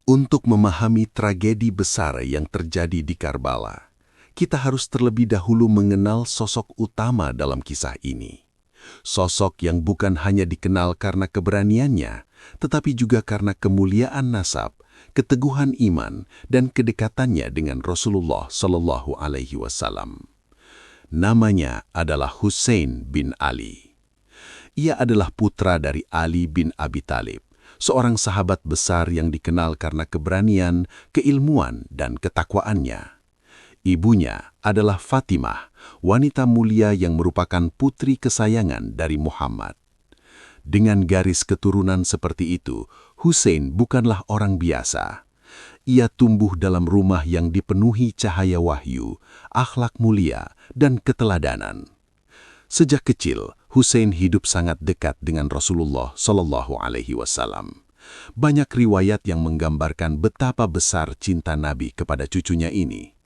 Untuk memahami tragedi besar yang terjadi di Karbala, kita harus terlebih dahulu mengenal sosok utama dalam kisah ini. Sosok yang bukan hanya dikenal karena keberaniannya, tetapi juga karena kemuliaan nasab, keteguhan iman, dan kedekatannya dengan Rasulullah Shallallahu Alaihi Wasallam. Namanya adalah Husain bin Ali. Ia adalah putra dari Ali bin Abi Thalib, seorang sahabat besar yang dikenal karena keberanian, keilmuan, dan ketakwaannya. Ibunya adalah Fatimah, wanita mulia yang merupakan putri kesayangan dari Muhammad. Dengan garis keturunan seperti itu, Husain bukanlah orang biasa. Ia tumbuh dalam rumah yang dipenuhi cahaya wahyu, akhlak mulia, dan keteladanan. Sejak kecil, Husain hidup sangat dekat dengan Rasulullah Shallallahu Alaihi Wasallam. Banyak riwayat yang menggambarkan betapa besar cinta Nabi kepada cucunya ini.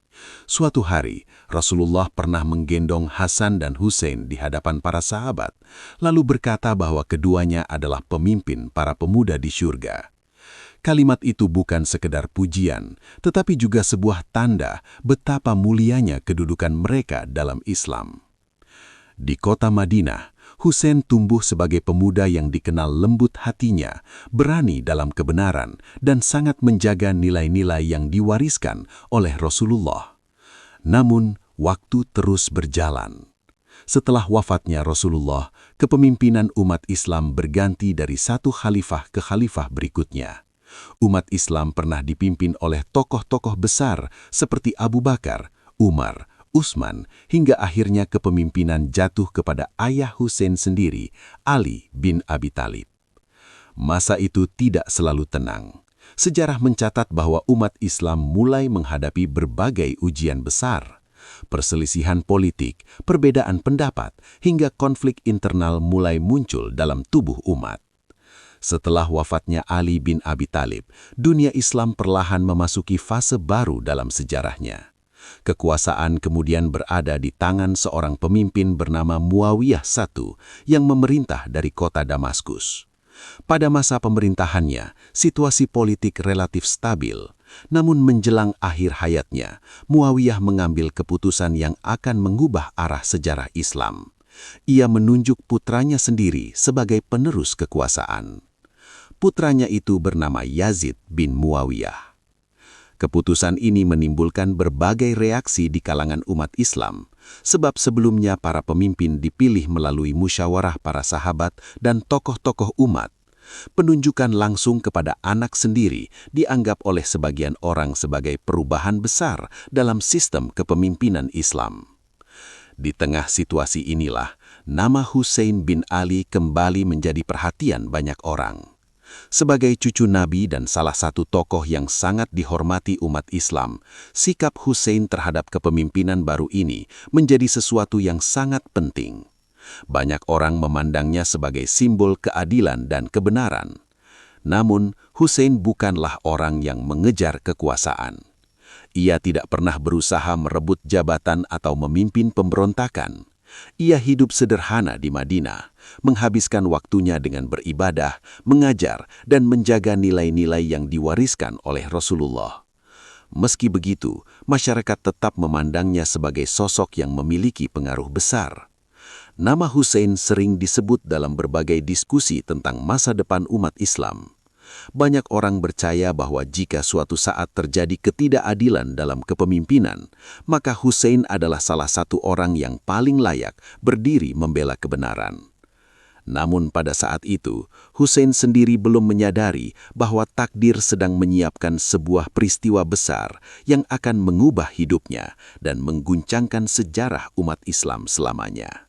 Suatu hari, Rasulullah pernah menggendong Hasan dan Husain di hadapan para sahabat, lalu berkata bahwa keduanya adalah pemimpin para pemuda di syurga. Kalimat itu bukan sekedar pujian, tetapi juga sebuah tanda betapa mulianya kedudukan mereka dalam Islam. Di kota Madinah, Husain tumbuh sebagai pemuda yang dikenal lembut hatinya, berani dalam kebenaran, dan sangat menjaga nilai-nilai yang diwariskan oleh Rasulullah. Namun, waktu terus berjalan. Setelah wafatnya Rasulullah, kepemimpinan umat Islam berganti dari satu khalifah ke khalifah berikutnya. Umat Islam pernah dipimpin oleh tokoh-tokoh besar seperti Abu Bakar, Umar, Utsman, hingga akhirnya kepemimpinan jatuh kepada ayah Husain sendiri, Ali bin Abi Thalib. Masa itu tidak selalu tenang. Sejarah mencatat bahwa umat Islam mulai menghadapi berbagai ujian besar. Perselisihan politik, perbedaan pendapat, hingga konflik internal mulai muncul dalam tubuh umat. Setelah wafatnya Ali bin Abi Thalib, dunia Islam perlahan memasuki fase baru dalam sejarahnya. Kekuasaan kemudian berada di tangan seorang pemimpin bernama Muawiyah I yang memerintah dari kota Damaskus. Pada masa pemerintahannya, situasi politik relatif stabil. Namun menjelang akhir hayatnya, Muawiyah mengambil keputusan yang akan mengubah arah sejarah Islam. Ia menunjuk putranya sendiri sebagai penerus kekuasaan. Putranya itu bernama Yazid bin Muawiyah. Keputusan ini menimbulkan berbagai reaksi di kalangan umat Islam, sebab sebelumnya para pemimpin dipilih melalui musyawarah para sahabat dan tokoh-tokoh umat. Penunjukan langsung kepada anak sendiri dianggap oleh sebagian orang sebagai perubahan besar dalam sistem kepemimpinan Islam. Di tengah situasi inilah, nama Husain bin Ali kembali menjadi perhatian banyak orang. Sebagai cucu Nabi dan salah satu tokoh yang sangat dihormati umat Islam, sikap Husain terhadap kepemimpinan baru ini menjadi sesuatu yang sangat penting. Banyak orang memandangnya sebagai simbol keadilan dan kebenaran. Namun, Husain bukanlah orang yang mengejar kekuasaan. Ia tidak pernah berusaha merebut jabatan atau memimpin pemberontakan. Ia hidup sederhana di Madinah, menghabiskan waktunya dengan beribadah, mengajar, dan menjaga nilai-nilai yang diwariskan oleh Rasulullah. Meski begitu, masyarakat tetap memandangnya sebagai sosok yang memiliki pengaruh besar. Nama Husain sering disebut dalam berbagai diskusi tentang masa depan umat Islam. Banyak orang percaya bahwa jika suatu saat terjadi ketidakadilan dalam kepemimpinan, maka Husain adalah salah satu orang yang paling layak berdiri membela kebenaran. Namun pada saat itu, Husain sendiri belum menyadari bahwa takdir sedang menyiapkan sebuah peristiwa besar yang akan mengubah hidupnya dan mengguncangkan sejarah umat Islam selamanya.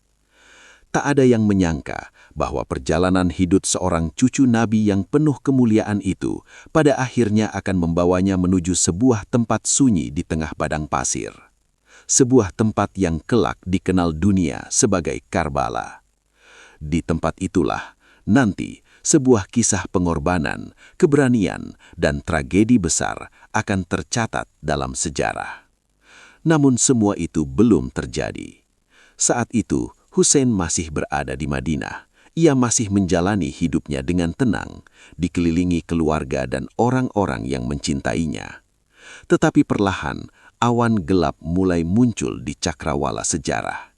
Tak ada yang menyangka bahwa perjalanan hidup seorang cucu Nabi yang penuh kemuliaan itu pada akhirnya akan membawanya menuju sebuah tempat sunyi di tengah padang pasir. Sebuah tempat yang kelak dikenal dunia sebagai Karbala. Di tempat itulah, nanti sebuah kisah pengorbanan, keberanian, dan tragedi besar akan tercatat dalam sejarah. Namun semua itu belum terjadi. Saat itu, Husain masih berada di Madinah, ia masih menjalani hidupnya dengan tenang, dikelilingi keluarga dan orang-orang yang mencintainya. Tetapi perlahan, awan gelap mulai muncul di cakrawala sejarah.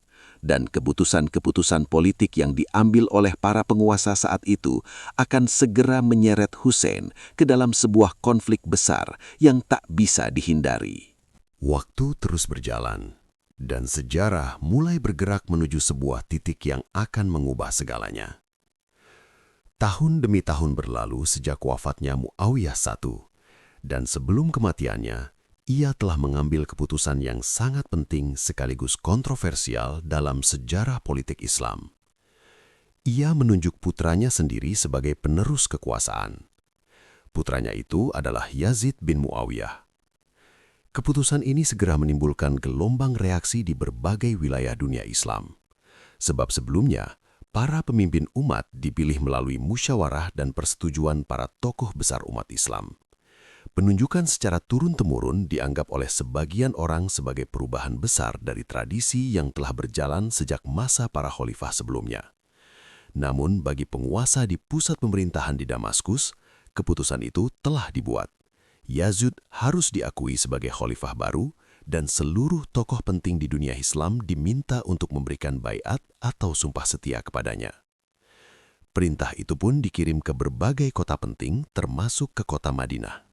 Dan keputusan-keputusan politik yang diambil oleh para penguasa saat itu akan segera menyeret Hussein ke dalam sebuah konflik besar yang tak bisa dihindari. Waktu terus berjalan, dan sejarah mulai bergerak menuju sebuah titik yang akan mengubah segalanya. Tahun demi tahun berlalu sejak wafatnya Muawiyah I, dan sebelum kematiannya, ia telah mengambil keputusan yang sangat penting sekaligus kontroversial dalam sejarah politik Islam. Ia menunjuk putranya sendiri sebagai penerus kekuasaan. Putranya itu adalah Yazid bin Muawiyah. Keputusan ini segera menimbulkan gelombang reaksi di berbagai wilayah dunia Islam. Sebab sebelumnya, para pemimpin umat dipilih melalui musyawarah dan persetujuan para tokoh besar umat Islam. Penunjukan secara turun-temurun dianggap oleh sebagian orang sebagai perubahan besar dari tradisi yang telah berjalan sejak masa para khalifah sebelumnya. Namun bagi penguasa di pusat pemerintahan di Damaskus, keputusan itu telah dibuat. Yazid harus diakui sebagai khalifah baru dan seluruh tokoh penting di dunia Islam diminta untuk memberikan baiat atau sumpah setia kepadanya. Perintah itu pun dikirim ke berbagai kota penting termasuk ke kota Madinah.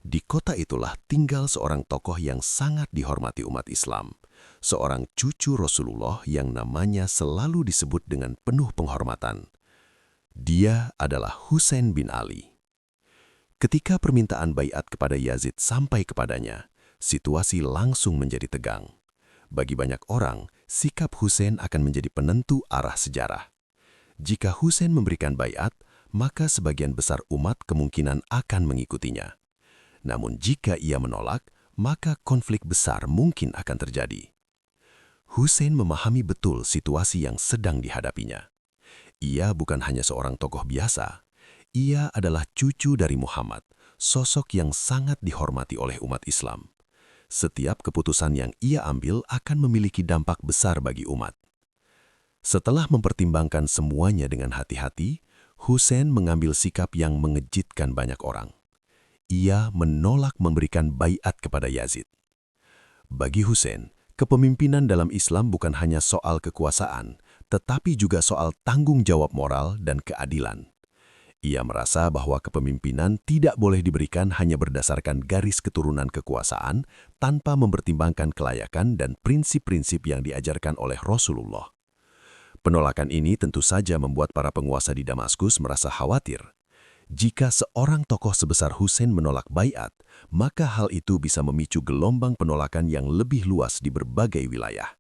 Di kota itulah tinggal seorang tokoh yang sangat dihormati umat Islam, seorang cucu Rasulullah yang namanya selalu disebut dengan penuh penghormatan. Dia adalah Husain bin Ali. Ketika permintaan baiat kepada Yazid sampai kepadanya, situasi langsung menjadi tegang. Bagi banyak orang, sikap Husain akan menjadi penentu arah sejarah. Jika Husain memberikan baiat, maka sebagian besar umat kemungkinan akan mengikutinya. Namun jika ia menolak, maka konflik besar mungkin akan terjadi. Husain memahami betul situasi yang sedang dihadapinya. Ia bukan hanya seorang tokoh biasa. Ia adalah cucu dari Muhammad, sosok yang sangat dihormati oleh umat Islam. Setiap keputusan yang ia ambil akan memiliki dampak besar bagi umat. Setelah mempertimbangkan semuanya dengan hati-hati, Husain mengambil sikap yang mengejutkan banyak orang. Ia menolak memberikan baiat kepada Yazid. Bagi Husain, kepemimpinan dalam Islam bukan hanya soal kekuasaan, tetapi juga soal tanggung jawab moral dan keadilan. Ia merasa bahwa kepemimpinan tidak boleh diberikan hanya berdasarkan garis keturunan kekuasaan tanpa mempertimbangkan kelayakan dan prinsip-prinsip yang diajarkan oleh Rasulullah. Penolakan ini tentu saja membuat para penguasa di Damaskus merasa khawatir. Jika seorang tokoh sebesar Husain menolak baiat, maka hal itu bisa memicu gelombang penolakan yang lebih luas di berbagai wilayah.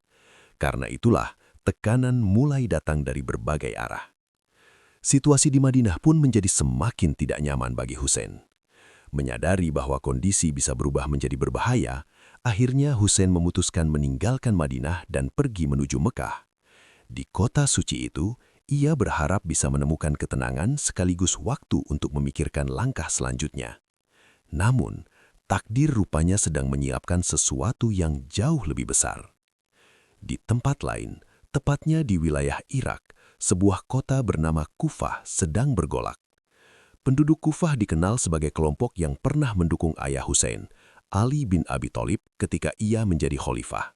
Karena itulah, tekanan mulai datang dari berbagai arah. Situasi di Madinah pun menjadi semakin tidak nyaman bagi Husain. Menyadari bahwa kondisi bisa berubah menjadi berbahaya, akhirnya Husain memutuskan meninggalkan Madinah dan pergi menuju Mekah. Di kota suci itu, ia berharap bisa menemukan ketenangan sekaligus waktu untuk memikirkan langkah selanjutnya. Namun, takdir rupanya sedang menyiapkan sesuatu yang jauh lebih besar. Di tempat lain, tepatnya di wilayah Irak, sebuah kota bernama Kufah sedang bergolak. Penduduk Kufah dikenal sebagai kelompok yang pernah mendukung ayah Husain, Ali bin Abi Thalib, ketika ia menjadi khalifah.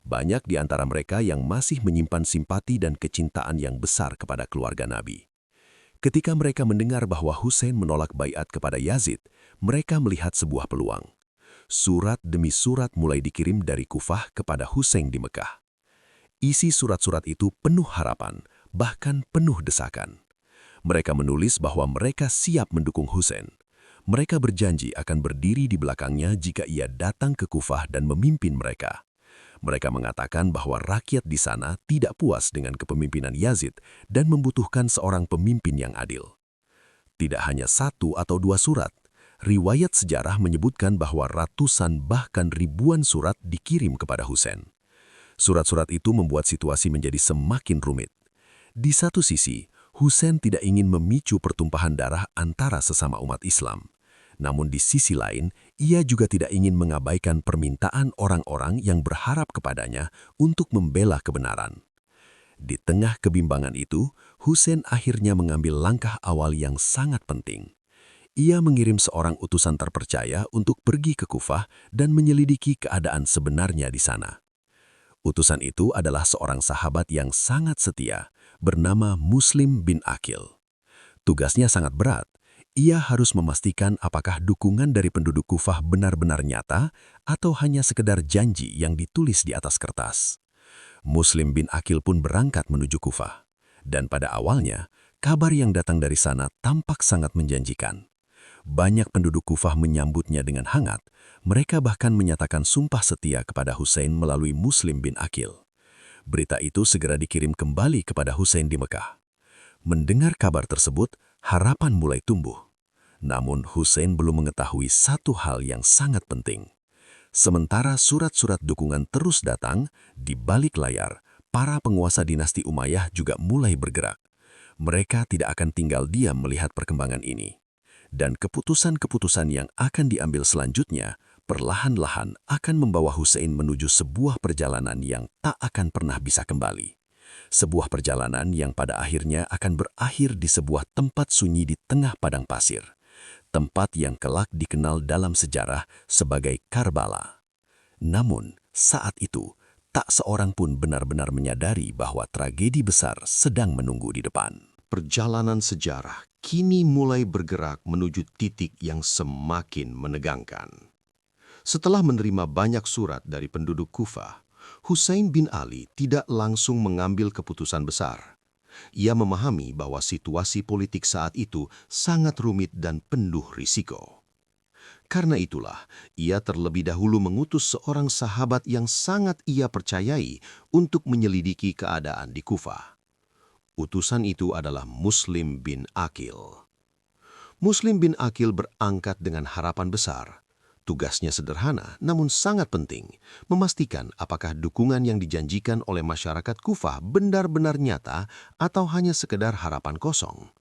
Banyak di antara mereka yang masih menyimpan simpati dan kecintaan yang besar kepada keluarga Nabi. Ketika mereka mendengar bahwa Husain menolak baiat kepada Yazid, mereka melihat sebuah peluang. Surat demi surat mulai dikirim dari Kufah kepada Husain di Mekah. Isi surat-surat itu penuh harapan, bahkan penuh desakan. Mereka menulis bahwa mereka siap mendukung Husain. Mereka berjanji akan berdiri di belakangnya jika ia datang ke Kufah dan memimpin mereka. Mereka mengatakan bahwa rakyat di sana tidak puas dengan kepemimpinan Yazid dan membutuhkan seorang pemimpin yang adil. Tidak hanya satu atau dua surat, riwayat sejarah menyebutkan bahwa ratusan bahkan ribuan surat dikirim kepada Husain. Surat-surat itu membuat situasi menjadi semakin rumit. Di satu sisi, Husain tidak ingin memicu pertumpahan darah antara sesama umat Islam. Namun di sisi lain, ia juga tidak ingin mengabaikan permintaan orang-orang yang berharap kepadanya untuk membela kebenaran. Di tengah kebimbangan itu, Hussein akhirnya mengambil langkah awal yang sangat penting. Ia mengirim seorang utusan terpercaya untuk pergi ke Kufah dan menyelidiki keadaan sebenarnya di sana. Utusan itu adalah seorang sahabat yang sangat setia, bernama Muslim bin Aqil. Tugasnya sangat berat. Ia harus memastikan apakah dukungan dari penduduk Kufah benar-benar nyata atau hanya sekedar janji yang ditulis di atas kertas. Muslim bin Aqil pun berangkat menuju Kufah. Dan pada awalnya, kabar yang datang dari sana tampak sangat menjanjikan. Banyak penduduk Kufah menyambutnya dengan hangat. Mereka bahkan menyatakan sumpah setia kepada Hussein melalui Muslim bin Aqil. Berita itu segera dikirim kembali kepada Hussein di Mekah. Mendengar kabar tersebut, harapan mulai tumbuh. Namun Hussein belum mengetahui satu hal yang sangat penting. Sementara surat-surat dukungan terus datang, di balik layar, para penguasa dinasti Umayyah juga mulai bergerak. Mereka tidak akan tinggal diam melihat perkembangan ini. Dan keputusan-keputusan yang akan diambil selanjutnya perlahan-lahan akan membawa Hussein menuju sebuah perjalanan yang tak akan pernah bisa kembali. Sebuah perjalanan yang pada akhirnya akan berakhir di sebuah tempat sunyi di tengah padang pasir. Tempat yang kelak dikenal dalam sejarah sebagai Karbala. Namun, saat itu, tak seorang pun benar-benar menyadari bahwa tragedi besar sedang menunggu di depan. Perjalanan sejarah kini mulai bergerak menuju titik yang semakin menegangkan. Setelah menerima banyak surat dari penduduk Kufah, Hussein bin Ali tidak langsung mengambil keputusan besar. Ia memahami bahwa situasi politik saat itu sangat rumit dan penuh risiko. Karena itulah, ia terlebih dahulu mengutus seorang sahabat yang sangat ia percayai untuk menyelidiki keadaan di Kufah. Utusan itu adalah Muslim bin Aqil. Muslim bin Aqil berangkat dengan harapan besar. Tugasnya sederhana namun sangat penting, memastikan apakah dukungan yang dijanjikan oleh masyarakat Kufah benar-benar nyata atau hanya sekedar harapan kosong.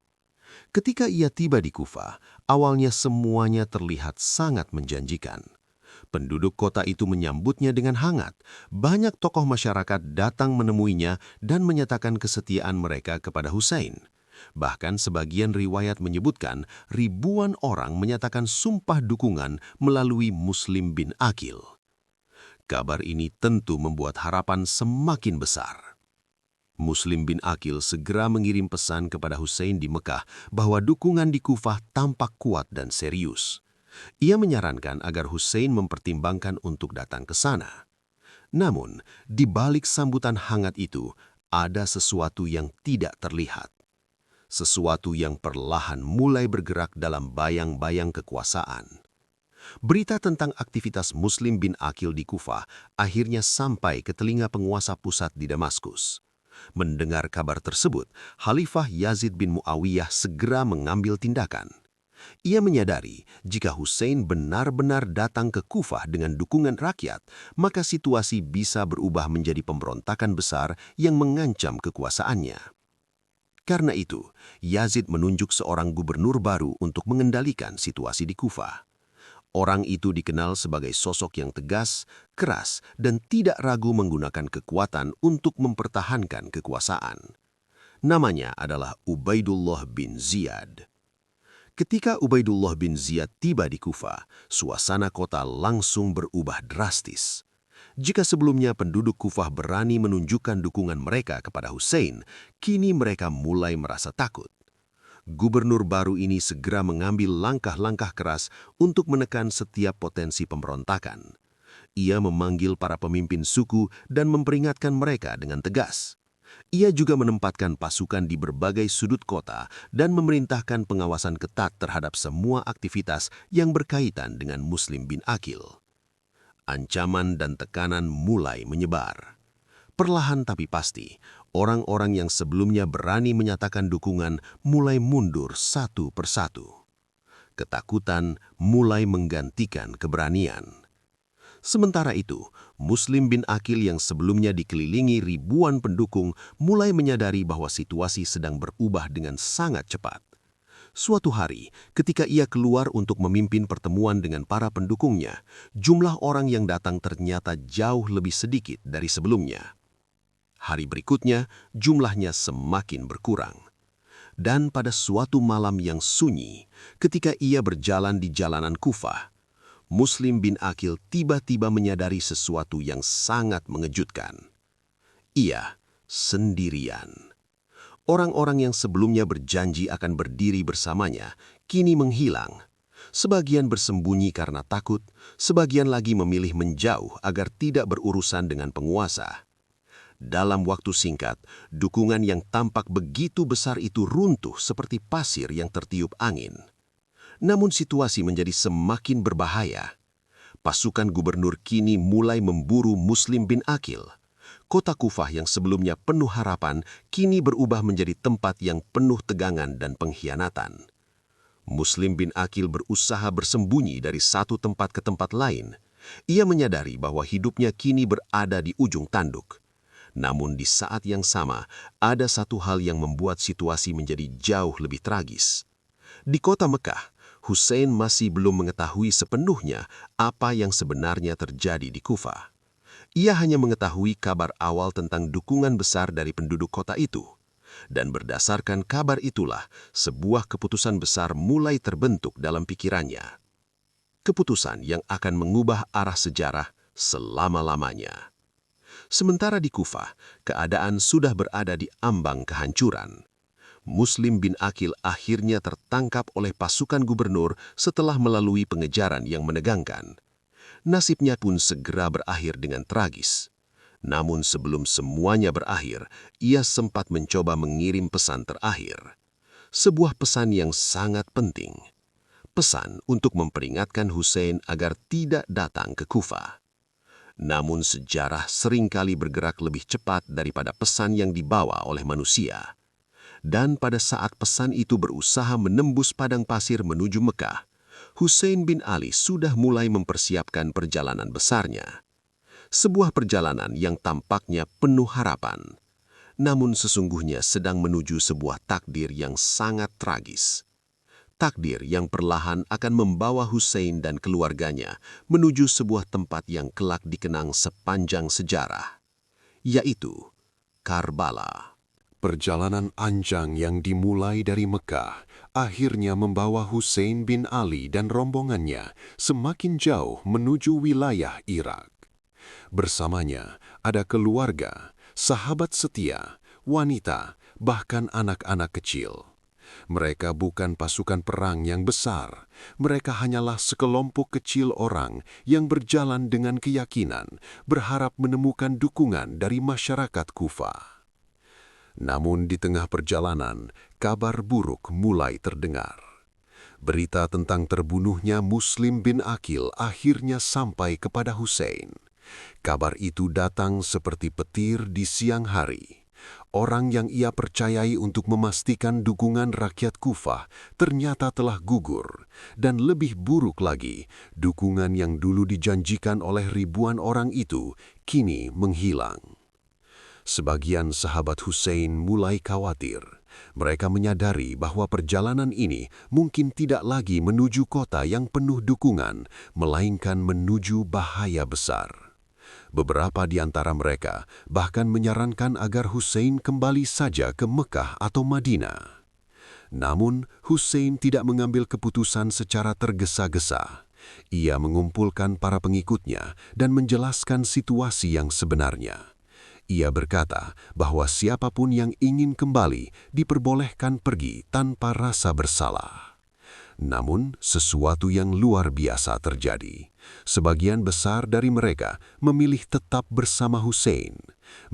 Ketika ia tiba di Kufah, awalnya semuanya terlihat sangat menjanjikan. Penduduk kota itu menyambutnya dengan hangat. Banyak tokoh masyarakat datang menemuinya dan menyatakan kesetiaan mereka kepada Hussein. Bahkan sebagian riwayat menyebutkan ribuan orang menyatakan sumpah dukungan melalui Muslim bin Aqil. Kabar ini tentu membuat harapan semakin besar. Muslim bin Aqil segera mengirim pesan kepada Hussein di Mekah bahwa dukungan di Kufah tampak kuat dan serius. Ia menyarankan agar Hussein mempertimbangkan untuk datang ke sana. Namun, di balik sambutan hangat itu, ada sesuatu yang tidak terlihat. Sesuatu yang perlahan mulai bergerak dalam bayang-bayang kekuasaan. Berita tentang aktivitas Muslim bin Aqil di Kufah akhirnya sampai ke telinga penguasa pusat di Damaskus. Mendengar kabar tersebut, Khalifah Yazid bin Muawiyah segera mengambil tindakan. Ia menyadari jika Hussein benar-benar datang ke Kufah dengan dukungan rakyat, maka situasi bisa berubah menjadi pemberontakan besar yang mengancam kekuasaannya. Karena itu, Yazid menunjuk seorang gubernur baru untuk mengendalikan situasi di Kufah. Orang itu dikenal sebagai sosok yang tegas, keras, dan tidak ragu menggunakan kekuatan untuk mempertahankan kekuasaan. Namanya adalah Ubaidullah bin Ziyad. Ketika Ubaidullah bin Ziyad tiba di Kufah, suasana kota langsung berubah drastis. Jika sebelumnya penduduk Kufah berani menunjukkan dukungan mereka kepada Hussein, kini mereka mulai merasa takut. Gubernur baru ini segera mengambil langkah-langkah keras untuk menekan setiap potensi pemberontakan. Ia memanggil para pemimpin suku dan memperingatkan mereka dengan tegas. Ia juga menempatkan pasukan di berbagai sudut kota dan memerintahkan pengawasan ketat terhadap semua aktivitas yang berkaitan dengan Muslim bin Aqil. Ancaman dan tekanan mulai menyebar. Perlahan tapi pasti, orang-orang yang sebelumnya berani menyatakan dukungan mulai mundur satu persatu. Ketakutan mulai menggantikan keberanian. Sementara itu, Muslim bin Aqil yang sebelumnya dikelilingi ribuan pendukung mulai menyadari bahwa situasi sedang berubah dengan sangat cepat. Suatu hari, ketika ia keluar untuk memimpin pertemuan dengan para pendukungnya, jumlah orang yang datang ternyata jauh lebih sedikit dari sebelumnya. Hari berikutnya, jumlahnya semakin berkurang. Dan pada suatu malam yang sunyi, ketika ia berjalan di jalanan Kufah, Muslim bin Aqil tiba-tiba menyadari sesuatu yang sangat mengejutkan. Ia sendirian. Orang-orang yang sebelumnya berjanji akan berdiri bersamanya, kini menghilang. Sebagian bersembunyi karena takut, sebagian lagi memilih menjauh agar tidak berurusan dengan penguasa. Dalam waktu singkat, dukungan yang tampak begitu besar itu runtuh seperti pasir yang tertiup angin. Namun situasi menjadi semakin berbahaya. Pasukan gubernur kini mulai memburu Muslim bin Aqil. Kota Kufah yang sebelumnya penuh harapan, kini berubah menjadi tempat yang penuh tegangan dan pengkhianatan. Muslim bin Aqil berusaha bersembunyi dari satu tempat ke tempat lain. Ia menyadari bahwa hidupnya kini berada di ujung tanduk. Namun di saat yang sama, ada satu hal yang membuat situasi menjadi jauh lebih tragis. Di kota Mekah, Hussein masih belum mengetahui sepenuhnya apa yang sebenarnya terjadi di Kufah. Ia hanya mengetahui kabar awal tentang dukungan besar dari penduduk kota itu. Dan berdasarkan kabar itulah, sebuah keputusan besar mulai terbentuk dalam pikirannya. Keputusan yang akan mengubah arah sejarah selama-lamanya. Sementara di Kufah, keadaan sudah berada di ambang kehancuran. Muslim bin Aqil akhirnya tertangkap oleh pasukan gubernur setelah melalui pengejaran yang menegangkan. Nasibnya pun segera berakhir dengan tragis. Namun sebelum semuanya berakhir, ia sempat mencoba mengirim pesan terakhir. Sebuah pesan yang sangat penting. Pesan untuk memperingatkan Hussein agar tidak datang ke Kufah. Namun sejarah seringkali bergerak lebih cepat daripada pesan yang dibawa oleh manusia. Dan pada saat pesan itu berusaha menembus padang pasir menuju Mekah, Hussein bin Ali sudah mulai mempersiapkan perjalanan besarnya. Sebuah perjalanan yang tampaknya penuh harapan, namun sesungguhnya sedang menuju sebuah takdir yang sangat tragis. Takdir yang perlahan akan membawa Hussein dan keluarganya menuju sebuah tempat yang kelak dikenang sepanjang sejarah, yaitu Karbala. Perjalanan Anjang yang dimulai dari Mekah akhirnya membawa Hussein bin Ali dan rombongannya semakin jauh menuju wilayah Irak. Bersamanya ada keluarga, sahabat setia, wanita, bahkan anak-anak kecil. Mereka bukan pasukan perang yang besar, mereka hanyalah sekelompok kecil orang yang berjalan dengan keyakinan, berharap menemukan dukungan dari masyarakat Kufah. Namun di tengah perjalanan, kabar buruk mulai terdengar. Berita tentang terbunuhnya Muslim bin Aqil akhirnya sampai kepada Hussein. Kabar itu datang seperti petir di siang hari. Orang yang ia percayai untuk memastikan dukungan rakyat Kufah ternyata telah gugur, dan lebih buruk lagi, dukungan yang dulu dijanjikan oleh ribuan orang itu kini menghilang. Sebagian sahabat Hussein mulai khawatir. Mereka menyadari bahwa perjalanan ini mungkin tidak lagi menuju kota yang penuh dukungan, melainkan menuju bahaya besar. Beberapa di antara mereka bahkan menyarankan agar Hussein kembali saja ke Mekah atau Madinah. Namun, Hussein tidak mengambil keputusan secara tergesa-gesa. Ia mengumpulkan para pengikutnya dan menjelaskan situasi yang sebenarnya. Ia berkata bahwa siapapun yang ingin kembali diperbolehkan pergi tanpa rasa bersalah. Namun, sesuatu yang luar biasa terjadi. Sebagian besar dari mereka memilih tetap bersama Hussein.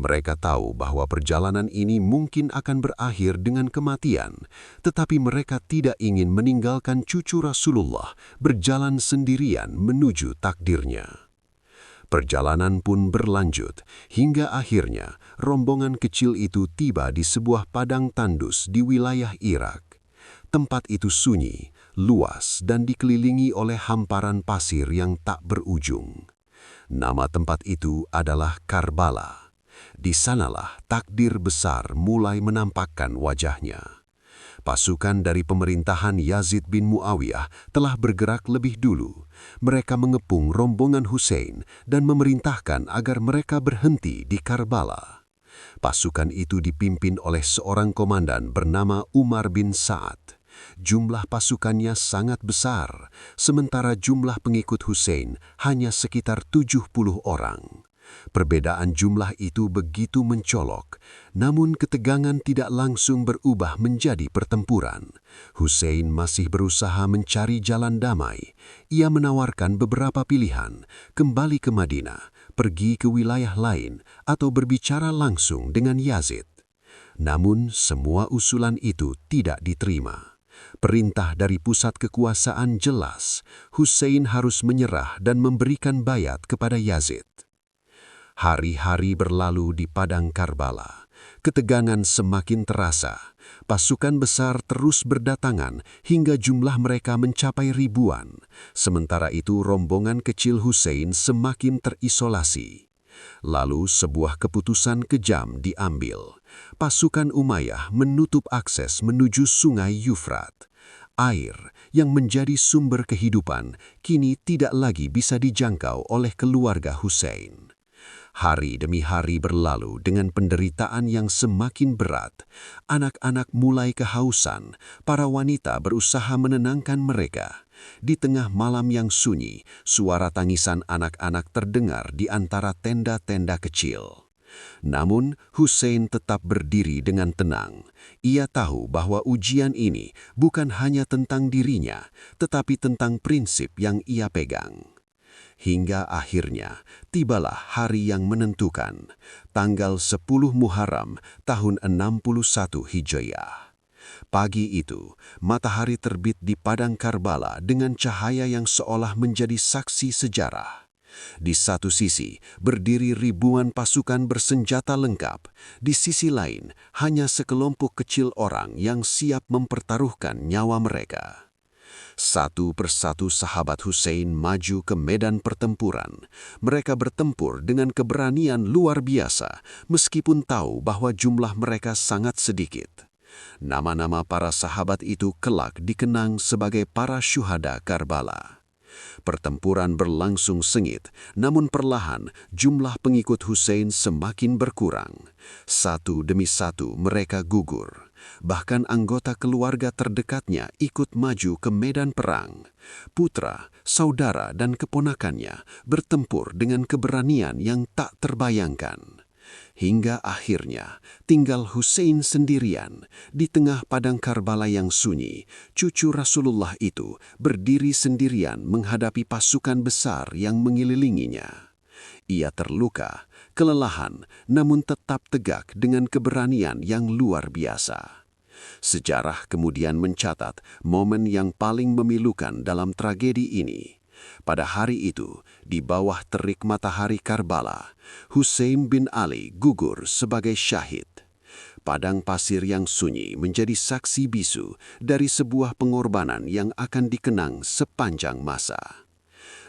Mereka tahu bahwa perjalanan ini mungkin akan berakhir dengan kematian, tetapi mereka tidak ingin meninggalkan cucu Rasulullah berjalan sendirian menuju takdirnya. Perjalanan pun berlanjut, hingga akhirnya rombongan kecil itu tiba di sebuah padang tandus di wilayah Irak. Tempat itu sunyi, luas, dan dikelilingi oleh hamparan pasir yang tak berujung. Nama tempat itu adalah Karbala. Di sanalah takdir besar mulai menampakkan wajahnya. Pasukan dari pemerintahan Yazid bin Muawiyah telah bergerak lebih dulu. Mereka mengepung rombongan Hussein dan memerintahkan agar mereka berhenti di Karbala. Pasukan itu dipimpin oleh seorang komandan bernama Umar bin Sa'ad. Jumlah pasukannya sangat besar, sementara jumlah pengikut Hussein hanya sekitar 70 orang. Perbedaan jumlah itu begitu mencolok, namun ketegangan tidak langsung berubah menjadi pertempuran. Hussein masih berusaha mencari jalan damai. Ia menawarkan beberapa pilihan, kembali ke Madinah, pergi ke wilayah lain, atau berbicara langsung dengan Yazid. Namun semua usulan itu tidak diterima. Perintah dari pusat kekuasaan jelas, Hussein harus menyerah dan memberikan bayat kepada Yazid. Hari-hari berlalu di padang Karbala. Ketegangan semakin terasa. Pasukan besar terus berdatangan hingga jumlah mereka mencapai ribuan. Sementara itu rombongan kecil Hussein semakin terisolasi. Lalu sebuah keputusan kejam diambil. Pasukan Umayyah menutup akses menuju sungai Yufrat. Air yang menjadi sumber kehidupan kini tidak lagi bisa dijangkau oleh keluarga Hussein. Hari demi hari berlalu dengan penderitaan yang semakin berat. Anak-anak mulai kehausan, para wanita berusaha menenangkan mereka. Di tengah malam yang sunyi, suara tangisan anak-anak terdengar di antara tenda-tenda kecil. Namun, Hussein tetap berdiri dengan tenang. Ia tahu bahwa ujian ini bukan hanya tentang dirinya, tetapi tentang prinsip yang ia pegang. Hingga akhirnya, tibalah hari yang menentukan, tanggal 10 Muharram tahun 61 Hijriah. Pagi itu, matahari terbit di padang Karbala dengan cahaya yang seolah menjadi saksi sejarah. Di satu sisi, berdiri ribuan pasukan bersenjata lengkap. Di sisi lain, hanya sekelompok kecil orang yang siap mempertaruhkan nyawa mereka. Satu persatu sahabat Hussein maju ke medan pertempuran. Mereka bertempur dengan keberanian luar biasa, meskipun tahu bahwa jumlah mereka sangat sedikit. Nama-nama para sahabat itu kelak dikenang sebagai para syuhada Karbala. Pertempuran berlangsung sengit, namun perlahan jumlah pengikut Hussein semakin berkurang. Satu demi satu mereka gugur. Bahkan anggota keluarga terdekatnya ikut maju ke medan perang. Putra, saudara, dan keponakannya bertempur dengan keberanian yang tak terbayangkan. Hingga akhirnya tinggal Hussein sendirian di tengah padang Karbala yang sunyi. Cucu Rasulullah itu berdiri sendirian menghadapi pasukan besar yang mengelilinginya. Ia terluka, kelelahan, namun tetap tegak dengan keberanian yang luar biasa. Sejarah kemudian mencatat momen yang paling memilukan dalam tragedi ini. Pada hari itu, di bawah terik matahari Karbala, Hussein bin Ali gugur sebagai syahid. Padang pasir yang sunyi menjadi saksi bisu dari sebuah pengorbanan yang akan dikenang sepanjang masa.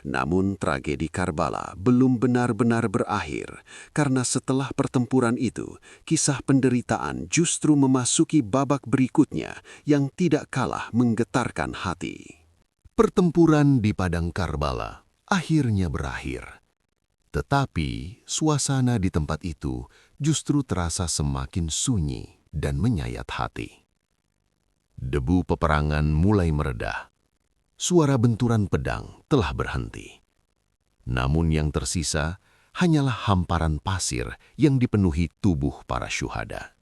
Namun tragedi Karbala belum benar-benar berakhir, karena setelah pertempuran itu, kisah penderitaan justru memasuki babak berikutnya yang tidak kalah menggetarkan hati. Pertempuran di padang Karbala akhirnya berakhir. Tetapi suasana di tempat itu justru terasa semakin sunyi dan menyayat hati. Debu peperangan mulai meredah. Suara benturan pedang telah berhenti. Namun yang tersisa hanyalah hamparan pasir yang dipenuhi tubuh para syuhada.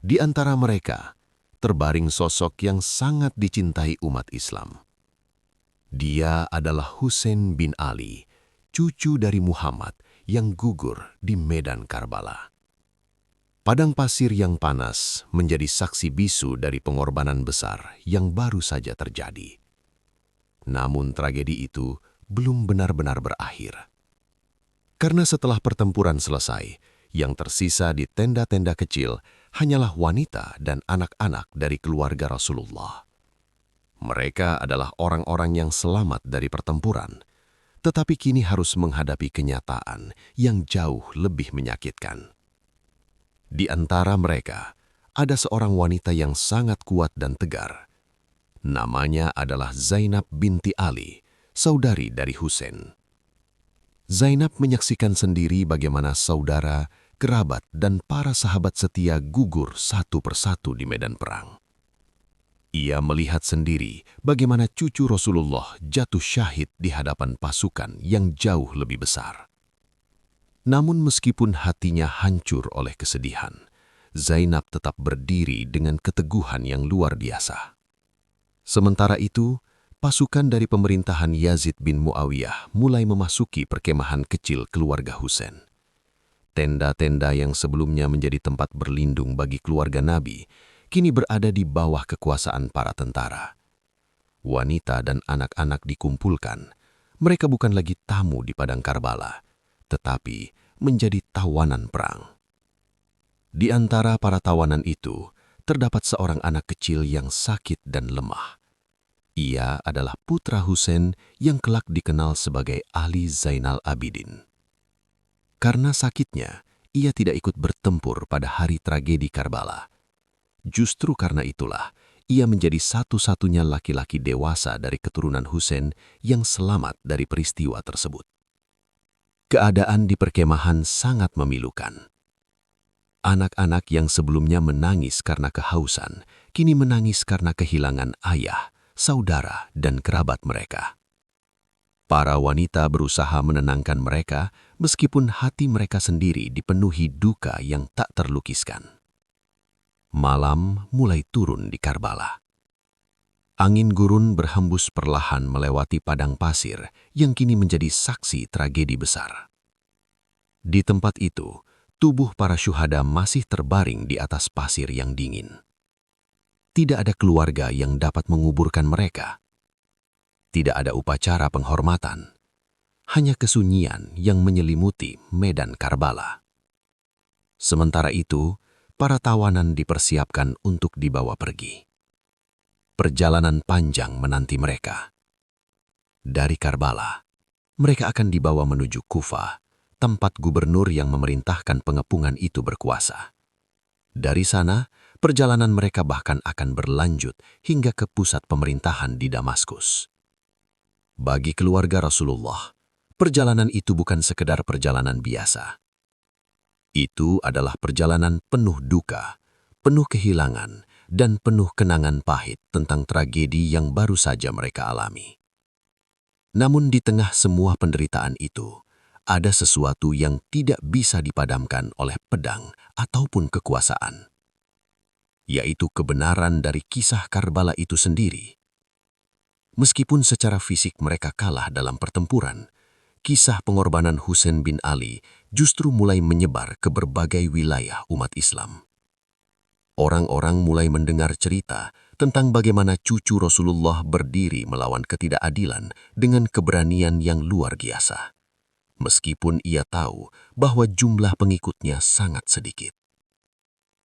Di antara mereka, terbaring sosok yang sangat dicintai umat Islam. Dia adalah Hussein bin Ali, cucu dari Muhammad yang gugur di medan Karbala. Padang pasir yang panas menjadi saksi bisu dari pengorbanan besar yang baru saja terjadi. Namun tragedi itu belum benar-benar berakhir. Karena setelah pertempuran selesai, yang tersisa di tenda-tenda kecil hanyalah wanita dan anak-anak dari keluarga Rasulullah. Mereka adalah orang-orang yang selamat dari pertempuran, tetapi kini harus menghadapi kenyataan yang jauh lebih menyakitkan. Di antara mereka, ada seorang wanita yang sangat kuat dan tegar. Namanya adalah Zainab binti Ali, saudari dari Hussein. Zainab menyaksikan sendiri bagaimana saudara, kerabat, dan para sahabat setia gugur satu persatu di medan perang. Ia melihat sendiri bagaimana cucu Rasulullah jatuh syahid di hadapan pasukan yang jauh lebih besar. Namun meskipun hatinya hancur oleh kesedihan, Zainab tetap berdiri dengan keteguhan yang luar biasa. Sementara itu, pasukan dari pemerintahan Yazid bin Muawiyah mulai memasuki perkemahan kecil keluarga Husain. Tenda-tenda yang sebelumnya menjadi tempat berlindung bagi keluarga Nabi, kini berada di bawah kekuasaan para tentara. Wanita dan anak-anak dikumpulkan. Mereka bukan lagi tamu di padang Karbala, tetapi menjadi tawanan perang. Di antara para tawanan itu, terdapat seorang anak kecil yang sakit dan lemah. Ia adalah putra Husain yang kelak dikenal sebagai Ali Zainal Abidin. Karena sakitnya, ia tidak ikut bertempur pada hari tragedi Karbala. Justru karena itulah, ia menjadi satu-satunya laki-laki dewasa dari keturunan Husain yang selamat dari peristiwa tersebut. Keadaan di perkemahan sangat memilukan. Anak-anak yang sebelumnya menangis karena kehausan, kini menangis karena kehilangan ayah, saudara, dan kerabat mereka. Para wanita berusaha menenangkan mereka meskipun hati mereka sendiri dipenuhi duka yang tak terlukiskan. Malam mulai turun di Karbala. Angin gurun berhembus perlahan melewati padang pasir yang kini menjadi saksi tragedi besar. Di tempat itu, tubuh para syuhada masih terbaring di atas pasir yang dingin. Tidak ada keluarga yang dapat menguburkan mereka. Tidak ada upacara penghormatan, hanya kesunyian yang menyelimuti medan Karbala. Sementara itu, para tawanan dipersiapkan untuk dibawa pergi. Perjalanan panjang menanti mereka. Dari Karbala, mereka akan dibawa menuju Kufah, tempat gubernur yang memerintahkan pengepungan itu berkuasa. Dari sana, perjalanan mereka bahkan akan berlanjut hingga ke pusat pemerintahan di Damaskus. Bagi keluarga Rasulullah, perjalanan itu bukan sekedar perjalanan biasa. Itu adalah perjalanan penuh duka, penuh kehilangan, dan penuh kenangan pahit tentang tragedi yang baru saja mereka alami. Namun di tengah semua penderitaan itu, ada sesuatu yang tidak bisa dipadamkan oleh pedang ataupun kekuasaan, yaitu kebenaran dari kisah Karbala itu sendiri. Meskipun secara fisik mereka kalah dalam pertempuran, kisah pengorbanan Husain bin Ali justru mulai menyebar ke berbagai wilayah umat Islam. Orang-orang mulai mendengar cerita tentang bagaimana cucu Rasulullah berdiri melawan ketidakadilan dengan keberanian yang luar biasa, meskipun ia tahu bahwa jumlah pengikutnya sangat sedikit.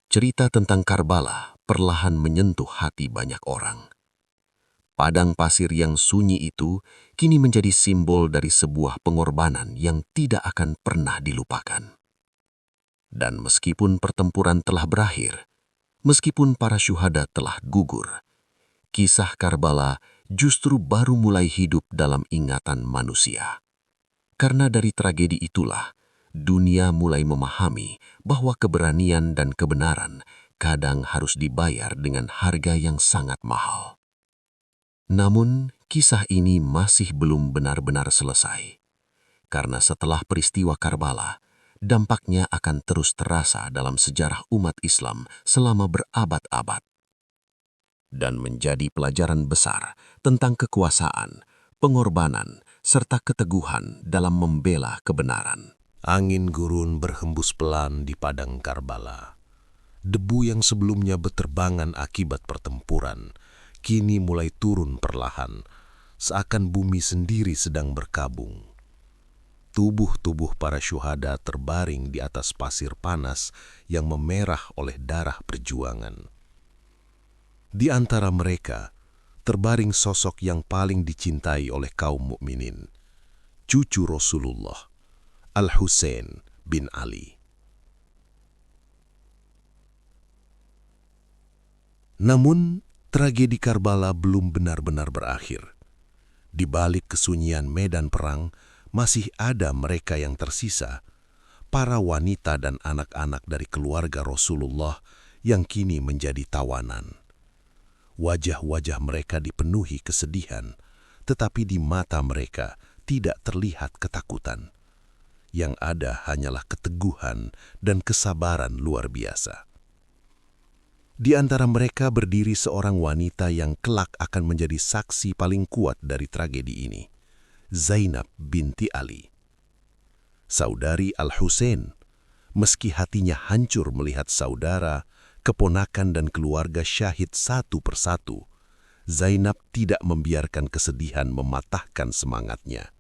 Cerita tentang Karbala perlahan menyentuh hati banyak orang. Padang pasir yang sunyi itu kini menjadi simbol dari sebuah pengorbanan yang tidak akan pernah dilupakan. Dan meskipun pertempuran telah berakhir, meskipun para syuhada telah gugur, kisah Karbala justru baru mulai hidup dalam ingatan manusia. Karena dari tragedi itulah, dunia mulai memahami bahwa keberanian dan kebenaran kadang harus dibayar dengan harga yang sangat mahal. Namun, kisah ini masih belum benar-benar selesai. Karena setelah peristiwa Karbala, dampaknya akan terus terasa dalam sejarah umat Islam selama berabad-abad. Dan menjadi pelajaran besar tentang kekuasaan, pengorbanan, serta keteguhan dalam membela kebenaran. Angin gurun berhembus pelan di padang Karbala. Debu yang sebelumnya beterbangan akibat pertempuran, kini mulai turun perlahan, seakan bumi sendiri sedang berkabung. Tubuh-tubuh para syuhada terbaring di atas pasir panas yang memerah oleh darah perjuangan. Di antara mereka, terbaring sosok yang paling dicintai oleh kaum mukminin, cucu Rasulullah, Al-Husain bin Ali. Namun, tragedi Karbala belum benar-benar berakhir. Di balik kesunyian medan perang, masih ada mereka yang tersisa, para wanita dan anak-anak dari keluarga Rasulullah yang kini menjadi tawanan. Wajah-wajah mereka dipenuhi kesedihan, tetapi di mata mereka tidak terlihat ketakutan. Yang ada hanyalah keteguhan dan kesabaran luar biasa. Di antara mereka berdiri seorang wanita yang kelak akan menjadi saksi paling kuat dari tragedi ini, Zainab binti Ali. Saudari Al-Husain, meski hatinya hancur melihat saudara, keponakan dan keluarga syahid satu persatu, Zainab tidak membiarkan kesedihan mematahkan semangatnya.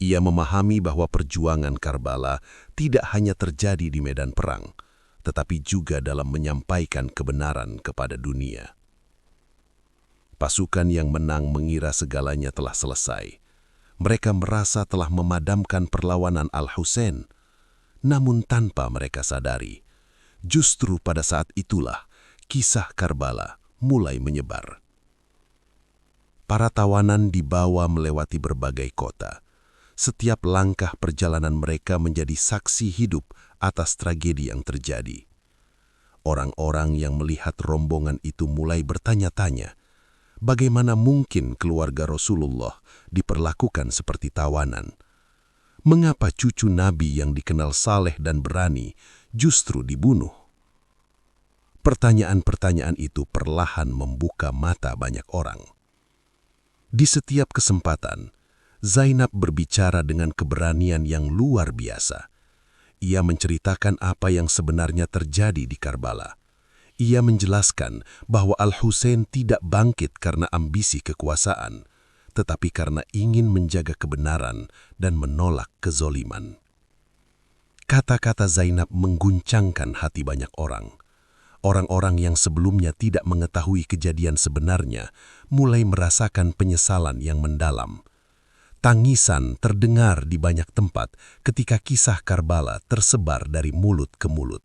Ia memahami bahwa perjuangan Karbala tidak hanya terjadi di medan perang, tetapi juga dalam menyampaikan kebenaran kepada dunia. Pasukan yang menang mengira segalanya telah selesai. Mereka merasa telah memadamkan perlawanan Al-Husain, namun tanpa mereka sadari, justru pada saat itulah kisah Karbala mulai menyebar. Para tawanan dibawa melewati berbagai kota. Setiap langkah perjalanan mereka menjadi saksi hidup atas tragedi yang terjadi. Orang-orang yang melihat rombongan itu mulai bertanya-tanya, bagaimana mungkin keluarga Rasulullah diperlakukan seperti tawanan? Mengapa cucu Nabi yang dikenal saleh dan berani justru dibunuh? Pertanyaan-pertanyaan itu perlahan membuka mata banyak orang. Di setiap kesempatan, Zainab berbicara dengan keberanian yang luar biasa. Ia menceritakan apa yang sebenarnya terjadi di Karbala. Ia menjelaskan bahwa Al-Husain tidak bangkit karena ambisi kekuasaan, tetapi karena ingin menjaga kebenaran dan menolak kezoliman. Kata-kata Zainab mengguncangkan hati banyak orang. Orang-orang yang sebelumnya tidak mengetahui kejadian sebenarnya mulai merasakan penyesalan yang mendalam. Tangisan terdengar di banyak tempat ketika kisah Karbala tersebar dari mulut ke mulut.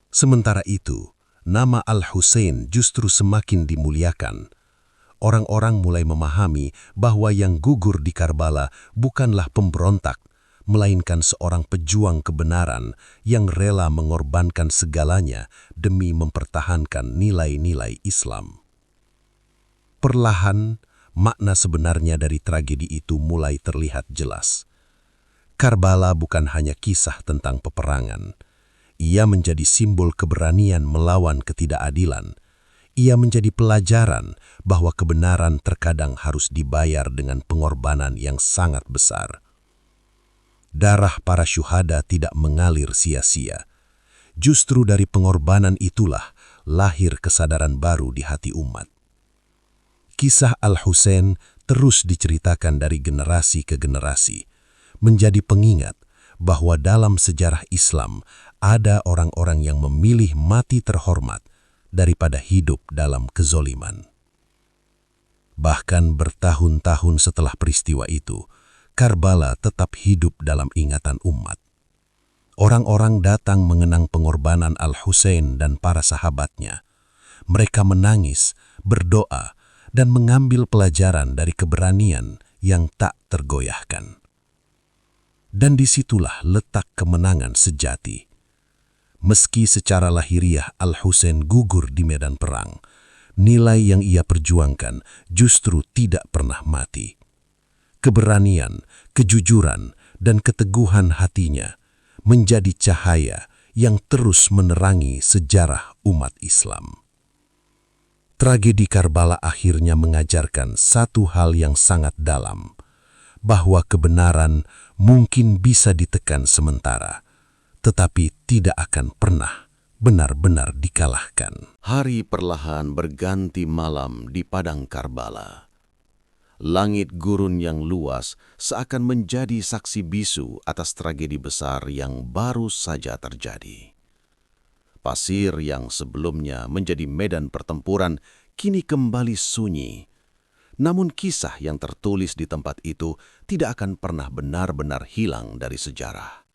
Sementara itu, nama Al-Husain justru semakin dimuliakan. Orang-orang mulai memahami bahwa yang gugur di Karbala bukanlah pemberontak, melainkan seorang pejuang kebenaran yang rela mengorbankan segalanya demi mempertahankan nilai-nilai Islam. Perlahan, makna sebenarnya dari tragedi itu mulai terlihat jelas. Karbala bukan hanya kisah tentang peperangan. Ia menjadi simbol keberanian melawan ketidakadilan. Ia menjadi pelajaran bahwa kebenaran terkadang harus dibayar dengan pengorbanan yang sangat besar. Darah para syuhada tidak mengalir sia-sia. Justru dari pengorbanan itulah lahir kesadaran baru di hati umat. Kisah Al-Husain terus diceritakan dari generasi ke generasi, menjadi pengingat bahwa dalam sejarah Islam ada orang-orang yang memilih mati terhormat daripada hidup dalam kezoliman. Bahkan bertahun-tahun setelah peristiwa itu, Karbala tetap hidup dalam ingatan umat. Orang-orang datang mengenang pengorbanan Al-Husain dan para sahabatnya. Mereka menangis, berdoa, dan mengambil pelajaran dari keberanian yang tak tergoyahkan. Dan disitulah letak kemenangan sejati. Meski secara lahiriah Al-Husain gugur di medan perang, nilai yang ia perjuangkan justru tidak pernah mati. Keberanian, kejujuran, dan keteguhan hatinya menjadi cahaya yang terus menerangi sejarah umat Islam. Tragedi Karbala akhirnya mengajarkan satu hal yang sangat dalam, bahwa kebenaran mungkin bisa ditekan sementara, tetapi tidak akan pernah benar-benar dikalahkan. Hari perlahan berganti malam di padang Karbala. Langit gurun yang luas seakan menjadi saksi bisu atas tragedi besar yang baru saja terjadi. Pasir yang sebelumnya menjadi medan pertempuran kini kembali sunyi. Namun kisah yang tertulis di tempat itu tidak akan pernah benar-benar hilang dari sejarah.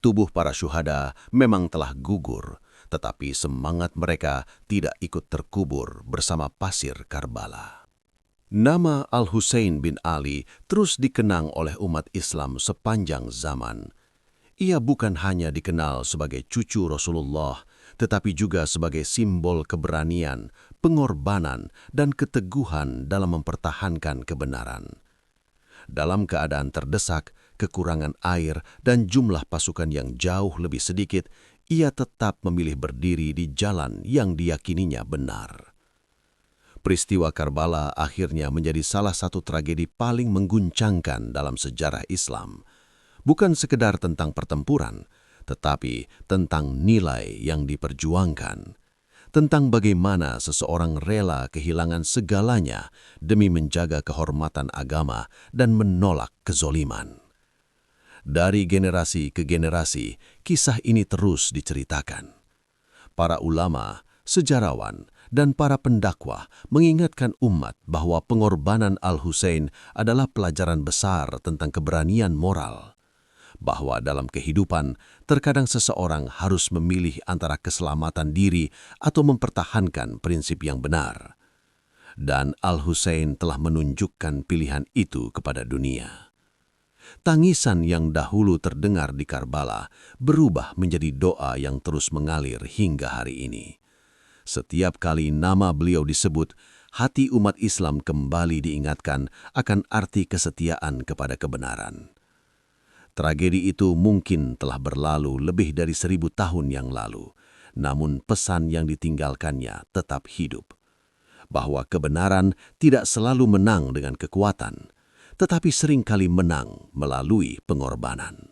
Tubuh para syuhada memang telah gugur, tetapi semangat mereka tidak ikut terkubur bersama pasir Karbala. Nama Al-Husain bin Ali terus dikenang oleh umat Islam sepanjang zaman. Ia bukan hanya dikenal sebagai cucu Rasulullah, tetapi juga sebagai simbol keberanian, pengorbanan, dan keteguhan dalam mempertahankan kebenaran. Dalam keadaan terdesak, kekurangan air, dan jumlah pasukan yang jauh lebih sedikit, ia tetap memilih berdiri di jalan yang diyakininya benar. Peristiwa Karbala akhirnya menjadi salah satu tragedi paling mengguncangkan dalam sejarah Islam. Bukan sekedar tentang pertempuran, tetapi tentang nilai yang diperjuangkan. Tentang bagaimana seseorang rela kehilangan segalanya demi menjaga kehormatan agama dan menolak kezoliman. Dari generasi ke generasi, kisah ini terus diceritakan. Para ulama, sejarawan, dan para pendakwah mengingatkan umat bahwa pengorbanan Al-Husain adalah pelajaran besar tentang keberanian moral. Bahwa dalam kehidupan, terkadang seseorang harus memilih antara keselamatan diri atau mempertahankan prinsip yang benar. Dan Al-Husain telah menunjukkan pilihan itu kepada dunia. Tangisan yang dahulu terdengar di Karbala berubah menjadi doa yang terus mengalir hingga hari ini. Setiap kali nama beliau disebut, hati umat Islam kembali diingatkan akan arti kesetiaan kepada kebenaran. Tragedi itu mungkin telah berlalu lebih dari 1000 tahun yang lalu, namun pesan yang ditinggalkannya tetap hidup. Bahwa kebenaran tidak selalu menang dengan kekuatan, tetapi seringkali menang melalui pengorbanan.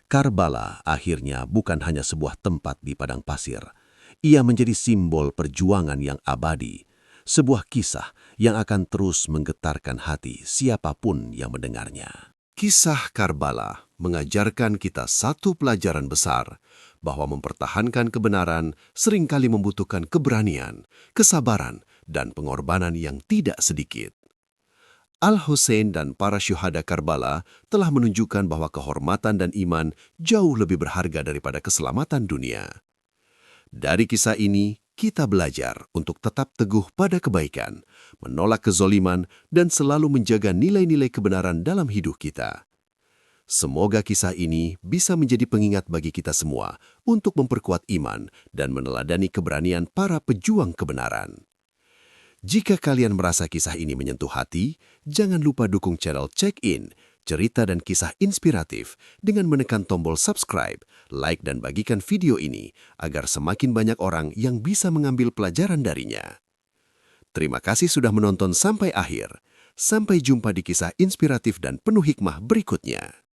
Karbala akhirnya bukan hanya sebuah tempat di padang pasir. Ia menjadi simbol perjuangan yang abadi, sebuah kisah yang akan terus menggetarkan hati siapapun yang mendengarnya. Kisah Karbala mengajarkan kita satu pelajaran besar, bahwa mempertahankan kebenaran seringkali membutuhkan keberanian, kesabaran, dan pengorbanan yang tidak sedikit. Al-Husain dan para syuhada Karbala telah menunjukkan bahwa kehormatan dan iman jauh lebih berharga daripada keselamatan dunia. Dari kisah ini, kita belajar untuk tetap teguh pada kebaikan, menolak kezoliman, dan selalu menjaga nilai-nilai kebenaran dalam hidup kita. Semoga kisah ini bisa menjadi pengingat bagi kita semua untuk memperkuat iman dan meneladani keberanian para pejuang kebenaran. Jika kalian merasa kisah ini menyentuh hati, jangan lupa dukung channel Check-In, cerita dan kisah inspiratif dengan menekan tombol subscribe, like dan bagikan video ini agar semakin banyak orang yang bisa mengambil pelajaran darinya. Terima kasih sudah menonton sampai akhir. Sampai jumpa di kisah inspiratif dan penuh hikmah berikutnya.